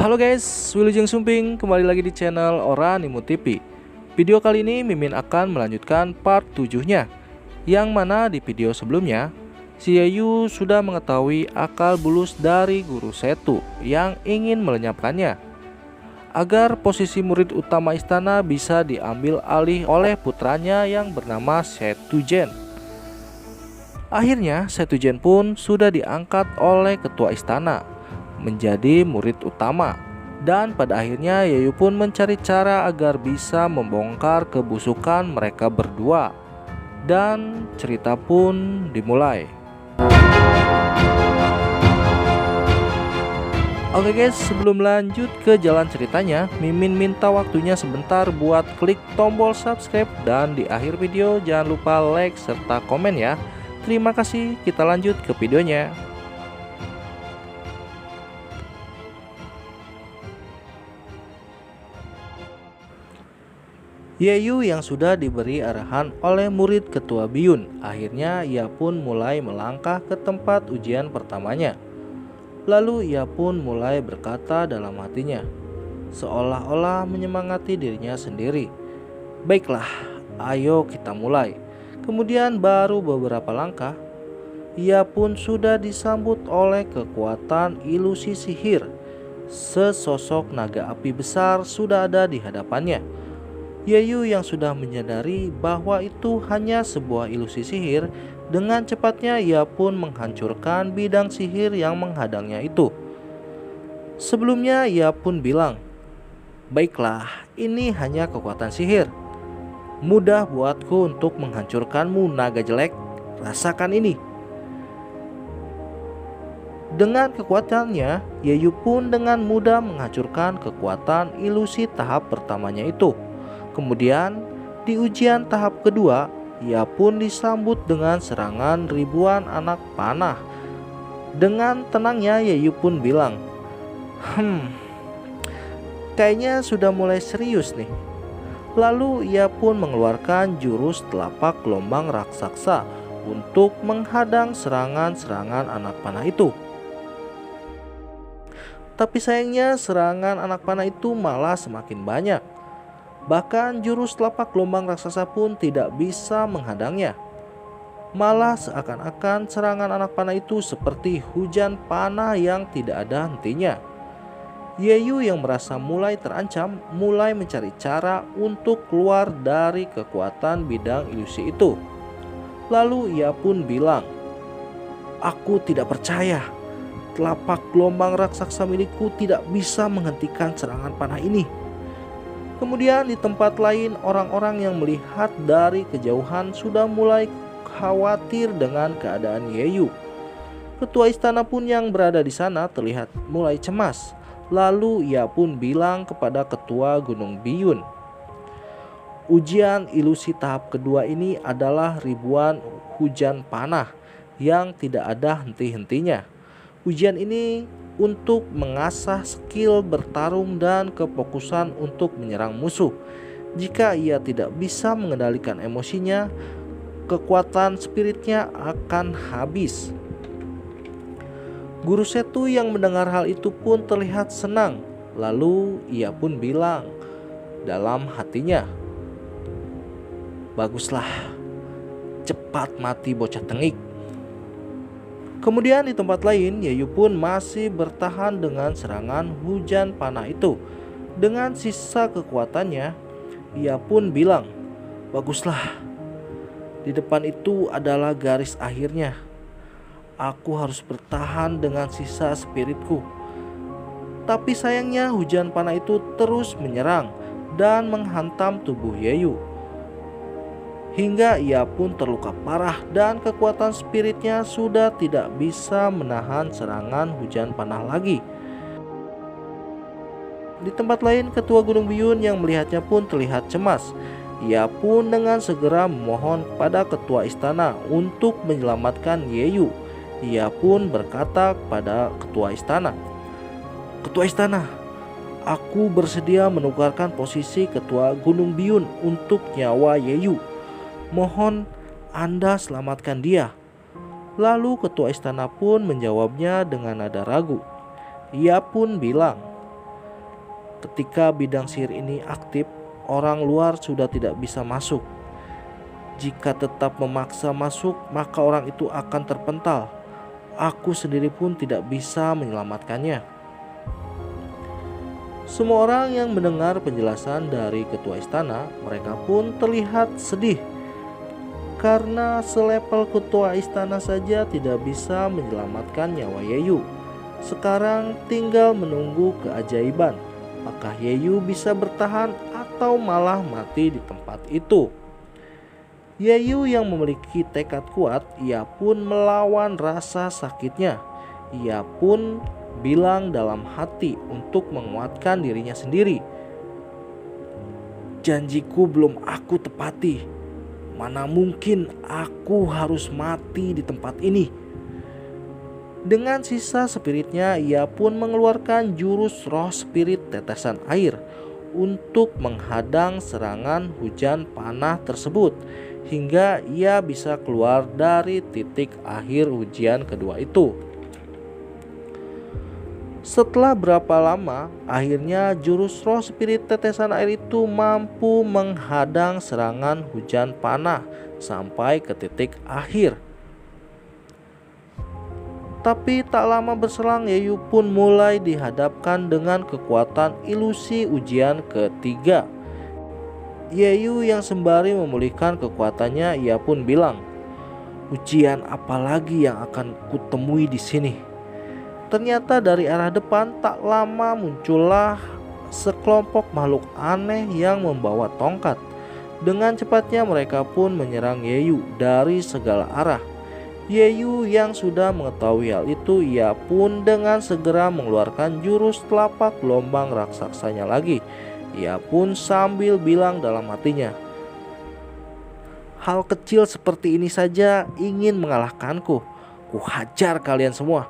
Halo guys, Wilujeng Sumping kembali lagi di channel Oranimo TV. Video kali ini Mimin akan melanjutkan part 7-nya, yang mana di video sebelumnya si Yayu sudah mengetahui akal bulus dari Guru Setu yang ingin melenyapkannya agar posisi murid utama istana bisa diambil alih oleh putranya yang bernama Setujen. Akhirnya Setujen pun sudah diangkat oleh ketua istana menjadi murid utama, dan pada akhirnya Yayu pun mencari cara agar bisa membongkar kebusukan mereka berdua, dan cerita pun dimulai. Oke guys, sebelum lanjut ke jalan ceritanya, Mimin minta waktunya sebentar buat klik tombol subscribe, dan di akhir video jangan lupa like serta komen ya. Terima kasih, kita lanjut ke videonya. Yayu yang sudah diberi arahan oleh murid ketua Biyun, akhirnya ia pun mulai melangkah ke tempat ujian pertamanya. Lalu ia pun mulai berkata dalam hatinya, seolah-olah menyemangati dirinya sendiri. Baiklah, ayo kita mulai. Kemudian baru beberapa langkah, ia pun sudah disambut oleh kekuatan ilusi sihir. Sesosok naga api besar sudah ada di hadapannya. Yayu yang sudah menyadari bahwa itu hanya sebuah ilusi sihir, dengan cepatnya ia pun menghancurkan bidang sihir yang menghadangnya itu. Sebelumnya ia pun bilang, baiklah, ini hanya kekuatan sihir. Mudah buatku untuk menghancurkanmu naga jelek, rasakan ini. Dengan kekuatannya, Yayu pun dengan mudah menghancurkan kekuatan ilusi tahap pertamanya itu. Kemudian di ujian tahap kedua, ia pun disambut dengan serangan ribuan anak panah. Dengan tenangnya Yayu pun bilang, kayaknya sudah mulai serius nih. Lalu ia pun mengeluarkan jurus telapak gelombang raksasa untuk menghadang serangan-serangan anak panah itu. Tapi sayangnya serangan anak panah itu malah semakin banyak. Bahkan jurus telapak gelombang raksasa pun tidak bisa menghadangnya. Malah seakan-akan serangan anak panah itu seperti hujan panah yang tidak ada hentinya. Yayu yang merasa mulai terancam mulai mencari cara untuk keluar dari kekuatan bidang ilusi itu. Lalu ia pun bilang, aku tidak percaya. Telapak gelombang raksasa milikku tidak bisa menghentikan serangan panah ini. Kemudian di tempat lain, orang-orang yang melihat dari kejauhan sudah mulai khawatir dengan keadaan Yayu. Ketua istana pun yang berada di sana terlihat mulai cemas. Lalu ia pun bilang kepada ketua Gunung Biyun, ujian ilusi tahap kedua ini adalah ribuan hujan panah yang tidak ada henti-hentinya. Ujian ini untuk mengasah skill bertarung dan kefokusan untuk menyerang musuh. Jika ia tidak bisa mengendalikan emosinya, kekuatan spiritnya akan habis. Guru Setu yang mendengar hal itu pun terlihat senang. Lalu ia pun bilang dalam hatinya, baguslah, cepat mati bocah tengik. Kemudian di tempat lain, Yayu pun masih bertahan dengan serangan hujan panah itu. Dengan sisa kekuatannya, ia pun bilang, baguslah, di depan itu adalah garis akhirnya. Aku harus bertahan dengan sisa spiritku. Tapi sayangnya hujan panah itu terus menyerang dan menghantam tubuh Yayu, hingga ia pun terluka parah dan kekuatan spiritnya sudah tidak bisa menahan serangan hujan panah lagi. Di tempat lain, ketua Gunung Biyun yang melihatnya pun terlihat cemas. Ia pun dengan segera memohon kepada ketua istana untuk menyelamatkan Yayu. Ia pun berkata kepada ketua istana, ketua istana, aku bersedia menukarkan posisi ketua Gunung Biyun untuk nyawa Yayu. Mohon Anda selamatkan dia. Lalu ketua istana pun menjawabnya dengan nada ragu. Ia pun bilang, Ketika bidang sihir ini aktif, orang luar sudah tidak bisa masuk. Jika tetap memaksa masuk, maka orang itu akan terpental. Aku sendiri pun tidak bisa menyelamatkannya. Semua orang yang mendengar penjelasan dari ketua istana, mereka pun terlihat sedih. Karena selepel ketua istana saja tidak bisa menyelamatkan nyawa Yeyu. Sekarang tinggal menunggu keajaiban. Apakah Yeyu bisa bertahan atau malah mati di tempat itu? Yeyu yang memiliki tekad kuat, ia pun melawan rasa sakitnya. Ia pun bilang dalam hati untuk menguatkan dirinya sendiri. Janjiku belum aku tepati. Mana mungkin aku harus mati di tempat ini. Dengan sisa spiritnya, ia pun mengeluarkan jurus roh spirit tetesan air untuk menghadang serangan hujan panah tersebut, hingga ia bisa keluar dari titik akhir ujian kedua itu. Setelah berapa lama, akhirnya jurus roh spirit tetesan air itu mampu menghadang serangan hujan panah sampai ke titik akhir. Tapi tak lama berselang, Yeyu pun mulai dihadapkan dengan kekuatan ilusi ujian ketiga. Yeyu yang sembari memulihkan kekuatannya, ia pun bilang, "Ujian apa lagi yang akan kutemui di sini?" Ternyata dari arah depan tak lama muncullah sekelompok makhluk aneh yang membawa tongkat. Dengan cepatnya mereka pun menyerang Yeyu dari segala arah. Yeyu yang sudah mengetahui hal itu, ia pun dengan segera mengeluarkan jurus telapak gelombang raksasanya lagi. Ia pun sambil bilang dalam hatinya, "Hal kecil seperti ini saja ingin mengalahkanku. Ku hajar kalian semua."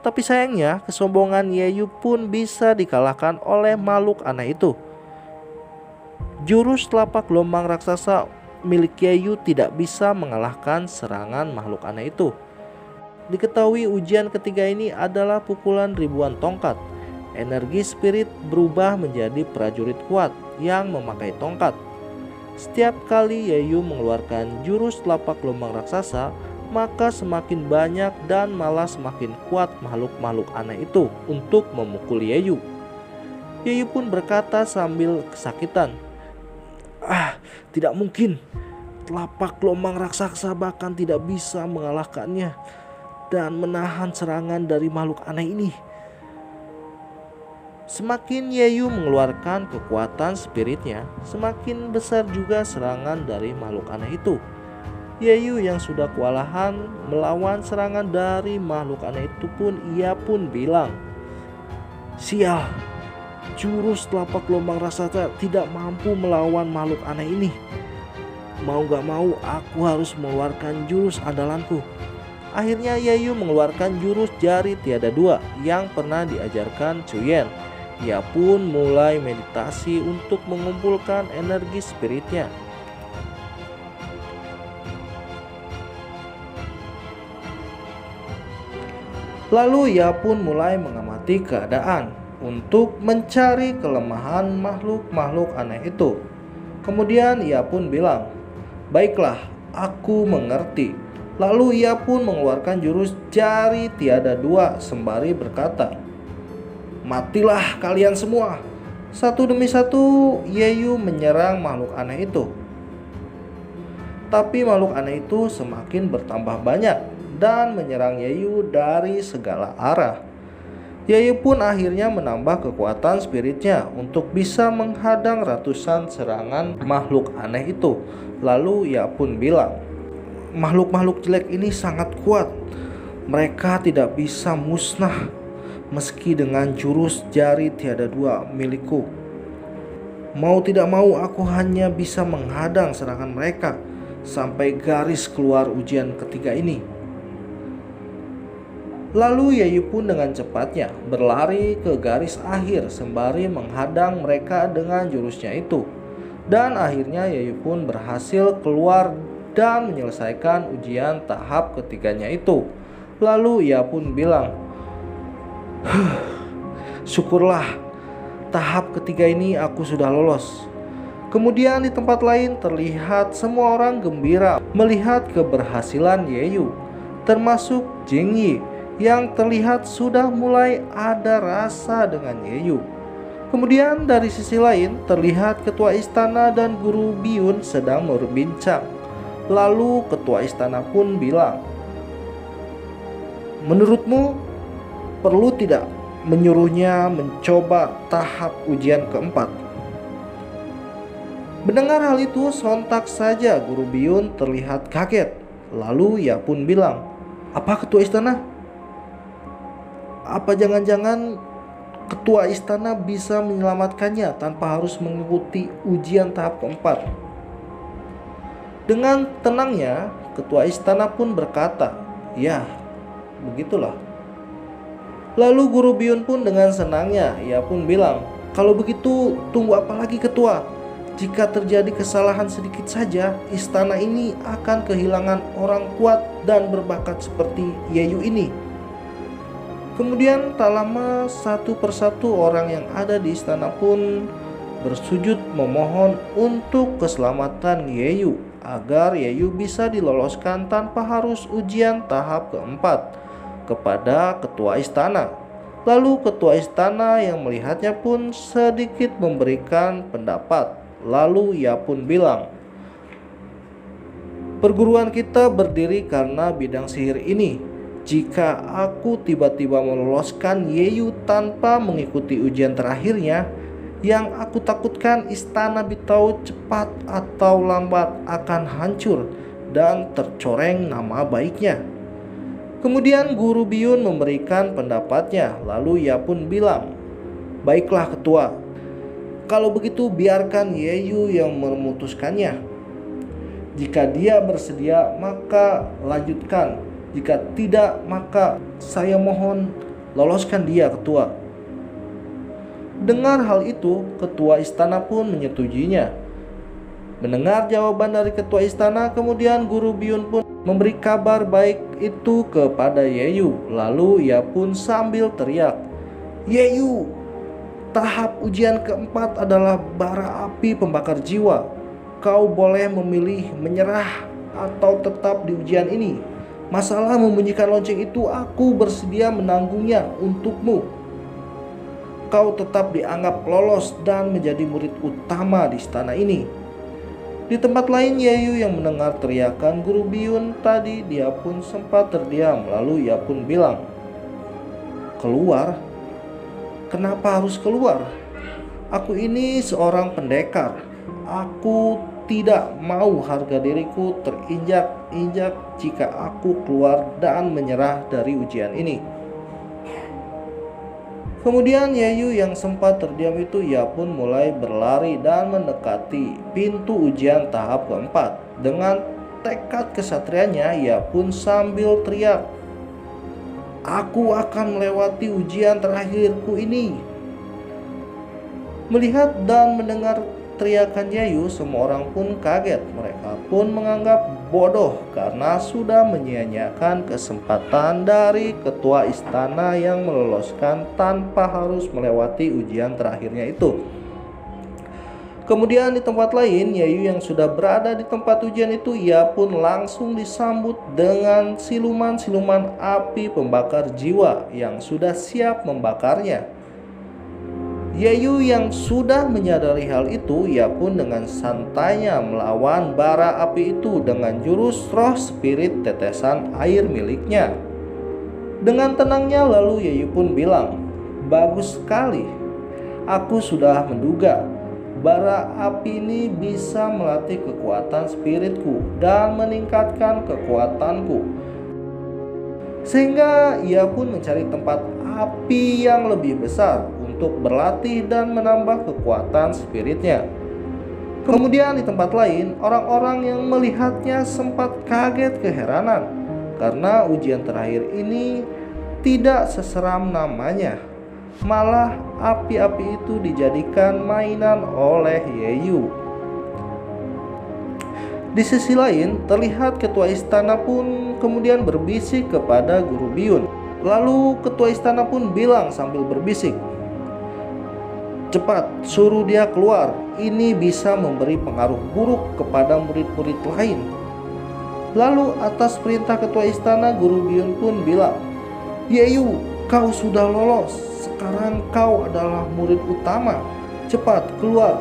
Tapi sayangnya kesombongan Yeyu pun bisa dikalahkan oleh makhluk aneh itu. Jurus telapak gelombang raksasa milik Yeyu tidak bisa mengalahkan serangan makhluk aneh itu. Diketahui ujian ketiga ini adalah pukulan ribuan tongkat. Energi spirit berubah menjadi prajurit kuat yang memakai tongkat. Setiap kali Yeyu mengeluarkan jurus telapak gelombang raksasa, maka semakin banyak dan malah semakin kuat makhluk-makhluk aneh itu untuk memukul Yeyu. Yeyu pun berkata sambil kesakitan, "Tidak mungkin. Telapak gelombang raksasa bahkan tidak bisa mengalahkannya dan menahan serangan dari makhluk aneh ini." Semakin Yeyu mengeluarkan kekuatan spiritnya, semakin besar juga serangan dari makhluk aneh itu. Yeyu yang sudah kewalahan melawan serangan dari makhluk aneh itu pun, ia pun bilang, "Sial, jurus telapak gelombang raksasa tidak mampu melawan makhluk aneh ini. Mau gak mau aku harus mengeluarkan jurus andalanku." Akhirnya Yeyu mengeluarkan jurus jari tiada dua yang pernah diajarkan Cuyen. Ia pun mulai meditasi untuk mengumpulkan energi spiritnya. Lalu ia pun mulai mengamati keadaan untuk mencari kelemahan makhluk-makhluk aneh itu. Kemudian ia pun bilang, "Baiklah, aku mengerti." Lalu ia pun mengeluarkan jurus jari tiada dua sembari berkata, "Matilah kalian semua." Satu demi satu Yeyu menyerang makhluk aneh itu. Tapi makhluk aneh itu semakin bertambah banyak dan menyerang Yeyu dari segala arah. Yeyu pun akhirnya menambah kekuatan spiritnya untuk bisa menghadang ratusan serangan makhluk aneh itu. Lalu ia pun bilang, "Makhluk-makhluk jelek ini sangat kuat. Mereka tidak bisa musnah meski dengan jurus jari tiada dua milikku. Mau tidak mau aku hanya bisa menghadang serangan mereka sampai garis keluar ujian ketiga ini." Lalu Yeyu pun dengan cepatnya berlari ke garis akhir sembari menghadang mereka dengan jurusnya itu. Dan akhirnya Yeyu pun berhasil keluar dan menyelesaikan ujian tahap ketiganya itu. Lalu ia pun bilang, "Syukurlah, tahap ketiga ini aku sudah lolos. Kemudian di tempat lain terlihat semua orang gembira melihat keberhasilan Yeyu, termasuk Jing Yi yang terlihat sudah mulai ada rasa dengan Yeyu. Kemudian dari sisi lain terlihat ketua istana dan guru Biyun sedang berbincang. Lalu ketua istana pun bilang, "Menurutmu perlu tidak menyuruhnya mencoba tahap ujian keempat?" Mendengar hal itu, sontak saja guru Biyun terlihat kaget. Lalu ia pun bilang, "Apa ketua istana? Apa jangan-jangan ketua istana bisa menyelamatkannya tanpa harus mengikuti ujian tahap keempat?" Dengan tenangnya, ketua istana pun berkata, "Ya, begitulah." Lalu guru Biyun pun dengan senangnya, ia pun bilang, "Kalau begitu tunggu apa lagi ketua? Jika terjadi kesalahan sedikit saja, istana ini akan kehilangan orang kuat dan berbakat seperti Yeyu ini." Kemudian tak lama satu persatu orang yang ada di istana pun bersujud memohon untuk keselamatan Yeyu, agar Yeyu bisa diloloskan tanpa harus ujian tahap keempat kepada ketua istana. Lalu ketua istana yang melihatnya pun sedikit memberikan pendapat. Lalu ia pun bilang, "Perguruan kita berdiri karena bidang sihir ini. Jika aku tiba-tiba meloloskan Yeyu tanpa mengikuti ujian terakhirnya, yang aku takutkan istana Bitau cepat atau lambat akan hancur dan tercoreng nama baiknya." Kemudian guru Biyun memberikan pendapatnya. Lalu ia pun bilang, "Baiklah ketua, kalau begitu biarkan Yeyu yang memutuskannya. Jika dia bersedia maka lanjutkan. Jika tidak maka saya mohon loloskan dia ketua." Dengar hal itu, ketua istana pun menyetujuinya. Mendengar jawaban dari ketua istana, kemudian guru Biyun pun memberi kabar baik itu kepada Yeyu. Lalu ia pun sambil teriak, "Yeyu, tahap ujian keempat adalah bara api pembakar jiwa. Kau boleh memilih menyerah atau tetap di ujian ini. Masalah membunyikan lonceng itu aku bersedia menanggungnya untukmu. Kau tetap dianggap lolos dan menjadi murid utama di istana ini." Di tempat lain, Yeyu yang mendengar teriakan guru Biyun tadi, dia pun sempat terdiam. Lalu ia pun bilang, "Keluar? Kenapa harus keluar? Aku ini seorang pendekar. Aku tidak mau harga diriku terinjak-injak jika aku keluar dan menyerah dari ujian ini." Kemudian Yeyu yang sempat terdiam itu, ia pun mulai berlari dan mendekati pintu ujian tahap keempat. Dengan tekad kesatrianya, ia pun sambil teriak, "Aku akan melewati ujian terakhirku ini." Melihat dan mendengar teriakan Yeyu, semua orang pun kaget. Mereka pun menganggap bodoh karena sudah menyia-nyiakan kesempatan dari ketua istana yang meloloskan tanpa harus melewati ujian terakhirnya itu. Kemudian di tempat lain, Yeyu yang sudah berada di tempat ujian itu, ia pun langsung disambut dengan siluman-siluman api pembakar jiwa yang sudah siap membakarnya. Yeyu yang sudah menyadari hal itu, ia pun dengan santainya melawan bara api itu dengan jurus roh spirit tetesan air miliknya. Dengan tenangnya lalu Yeyu pun bilang, "Bagus sekali. Aku sudah menduga bara api ini bisa melatih kekuatan spiritku dan meningkatkan kekuatanku." Sehingga ia pun mencari tempat api yang lebih besar untuk berlatih dan menambah kekuatan spiritnya. Kemudian di tempat lain, orang-orang yang melihatnya sempat kaget keheranan karena ujian terakhir ini tidak seseram namanya. Malah api-api itu dijadikan mainan oleh Yeyu. Di sisi lain, terlihat ketua istana pun kemudian berbisik kepada guru Biyun. Lalu ketua istana pun bilang sambil berbisik, Cepat, suruh dia keluar. Ini bisa memberi pengaruh buruk kepada murid-murid lain. Lalu atas perintah ketua istana, Guru Biyun pun bilang, Yeyu, kau sudah lolos. Sekarang kau adalah murid utama. Cepat keluar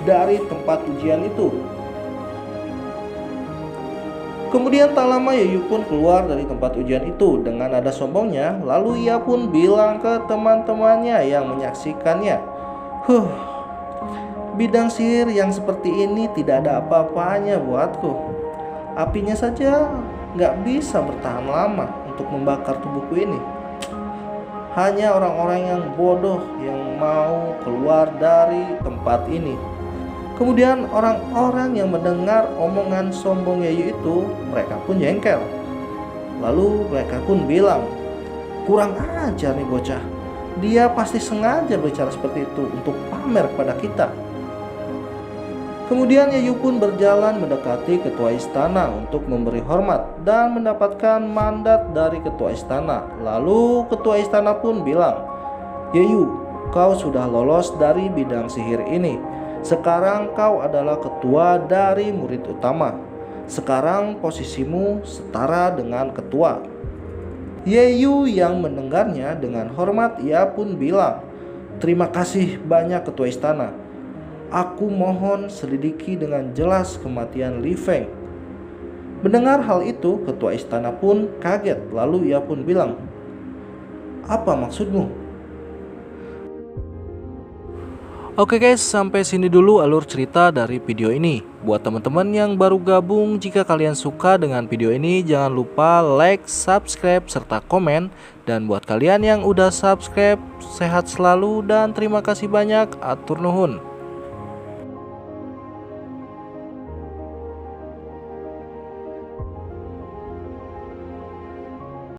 dari tempat ujian itu. Kemudian tak lama Yeyu pun keluar dari tempat ujian itu dengan nada sombongnya. Lalu ia pun bilang ke teman-temannya yang menyaksikannya, bidang sihir yang seperti ini tidak ada apa-apanya buatku. Apinya saja gak bisa bertahan lama untuk membakar tubuhku ini. Hanya orang-orang yang bodoh yang mau keluar dari tempat ini. Kemudian orang-orang yang mendengar omongan sombong Yeyu itu, mereka pun jengkel. Lalu mereka pun bilang, kurang ajar nih bocah. Dia pasti sengaja bicara seperti itu untuk pamer kepada kita. Kemudian Yeyu pun berjalan mendekati ketua istana untuk memberi hormat dan mendapatkan mandat dari ketua istana. Lalu ketua istana pun bilang, Yeyu, kau sudah lolos dari bidang sihir ini. Sekarang kau adalah ketua dari murid utama. Sekarang posisimu setara dengan ketua. Yeyu yang mendengarnya dengan hormat, ia pun bilang, terima kasih banyak ketua istana. Aku mohon selidiki dengan jelas kematian Li Feng. Mendengar hal itu, ketua istana pun kaget. Lalu ia pun bilang, apa maksudmu? Oke guys, sampai sini dulu alur cerita dari video ini. Buat teman-teman yang baru gabung, jika kalian suka dengan video ini, jangan lupa like, subscribe, serta komen. Dan buat kalian yang udah subscribe, sehat selalu dan terima kasih banyak. Atur nuhun.